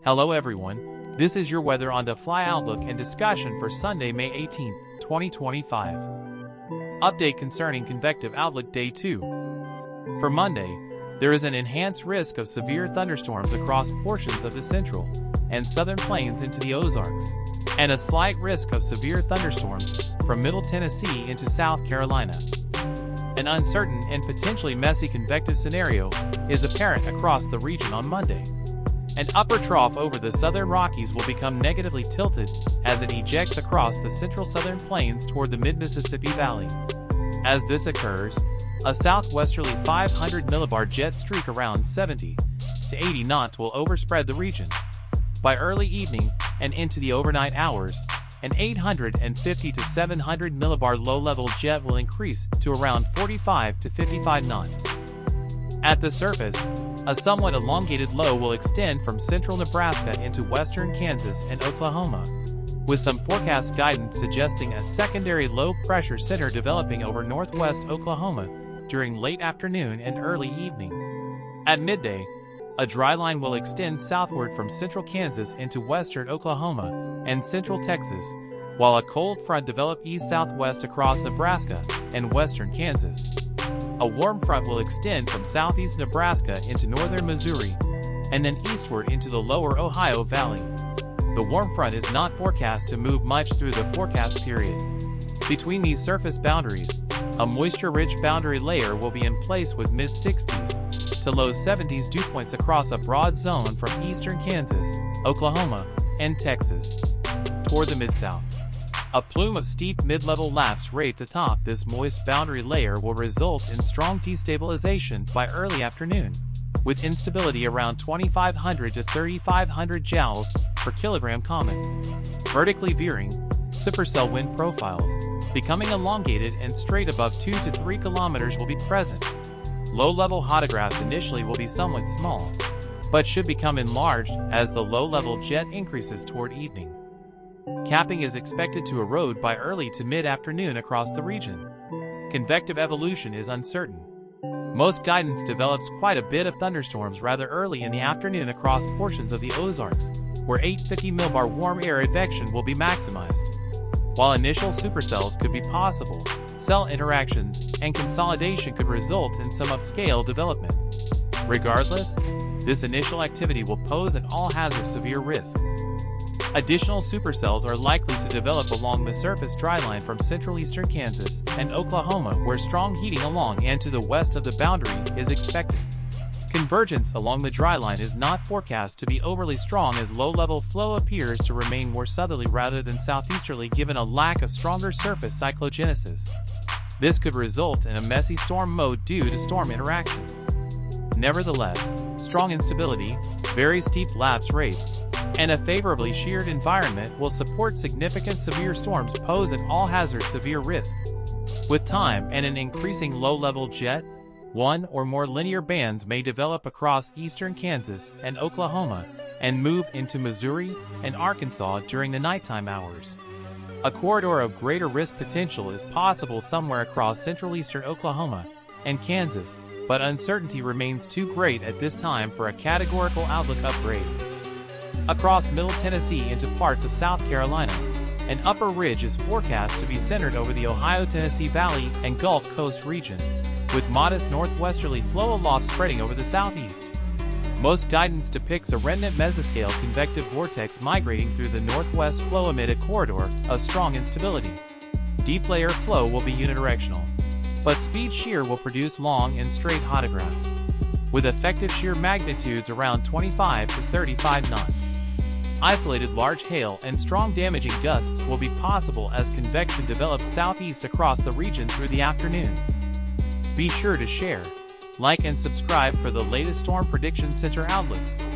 Hello everyone, this is your weather on the fly outlook and discussion for Sunday, May 18, 2025. Update concerning convective outlook day 2. For Monday, there is an enhanced risk of severe thunderstorms across portions of the central and southern plains into the Ozarks, and a slight risk of severe thunderstorms from Middle Tennessee into South Carolina. An uncertain and potentially messy convective scenario is apparent across the region on Monday. An upper trough over the southern Rockies will become negatively tilted as it ejects across the central southern plains toward the mid-Mississippi Valley. As this occurs, a southwesterly 500 millibar jet streak around 70 to 80 knots will overspread the region. By early evening and into the overnight hours, an 850 to 700 millibar low-level jet will increase to around 45 to 55 knots. At the surface, a somewhat elongated low will extend from central Nebraska into western Kansas and Oklahoma, with some forecast guidance suggesting a secondary low-pressure center developing over northwest Oklahoma during late afternoon and early evening. At midday, a dry line will extend southward from central Kansas into western Oklahoma and central Texas, while a cold front develops east-southwest across Nebraska and western Kansas. A warm front will extend from southeast Nebraska into northern Missouri, and then eastward into the lower Ohio Valley. The warm front is not forecast to move much through the forecast period. Between these surface boundaries, a moisture-rich boundary layer will be in place with mid-60s to low 70s dew points across a broad zone from eastern Kansas, Oklahoma, and Texas toward the mid-south. A plume of steep mid-level lapse rates atop this moist boundary layer will result in strong destabilization by early afternoon, with instability around 2,500 to 3,500 joules per kilogram common. Vertically veering, supercell wind profiles, becoming elongated and straight above 2 to 3 kilometers will be present. Low-level hotographs initially will be somewhat small, but should become enlarged as the low-level jet increases toward evening. Capping is expected to erode by early to mid-afternoon across the region. Convective evolution is uncertain. Most guidance develops quite a bit of thunderstorms rather early in the afternoon across portions of the Ozarks, where 850 millibar warm air advection will be maximized. While initial supercells could be possible, cell interactions and consolidation could result in some upscale development. Regardless, this initial activity will pose an all-hazard severe risk. Additional supercells are likely to develop along the surface dryline from central eastern Kansas and Oklahoma, where strong heating along and to the west of the boundary is expected. Convergence along the dryline is not forecast to be overly strong as low-level flow appears to remain more southerly rather than southeasterly given a lack of stronger surface cyclogenesis. This could result in a messy storm mode due to storm interactions. Nevertheless, strong instability, very steep lapse rates, and a favorably sheared environment will support significant severe storms pose an all-hazard severe risk. With time and an increasing low-level jet, one or more linear bands may develop across eastern Kansas and Oklahoma and move into Missouri and Arkansas during the nighttime hours. A corridor of greater risk potential is possible somewhere across central eastern Oklahoma and Kansas, but uncertainty remains too great at this time for a categorical outlook upgrade. Across Middle Tennessee into parts of South Carolina, an upper ridge is forecast to be centered over the Ohio-Tennessee Valley and Gulf Coast region, with modest northwesterly flow aloft spreading over the southeast. Most guidance depicts a remnant mesoscale convective vortex migrating through the northwest flow amid a corridor of strong instability. Deep layer flow will be unidirectional, but speed shear will produce long and straight hotographs, with effective shear magnitudes around 25 to 35 knots. Isolated large hail and strong damaging gusts will be possible as convection develops southeast across the region through the afternoon. Be sure to share, like and subscribe for the latest Storm Prediction Center outlooks.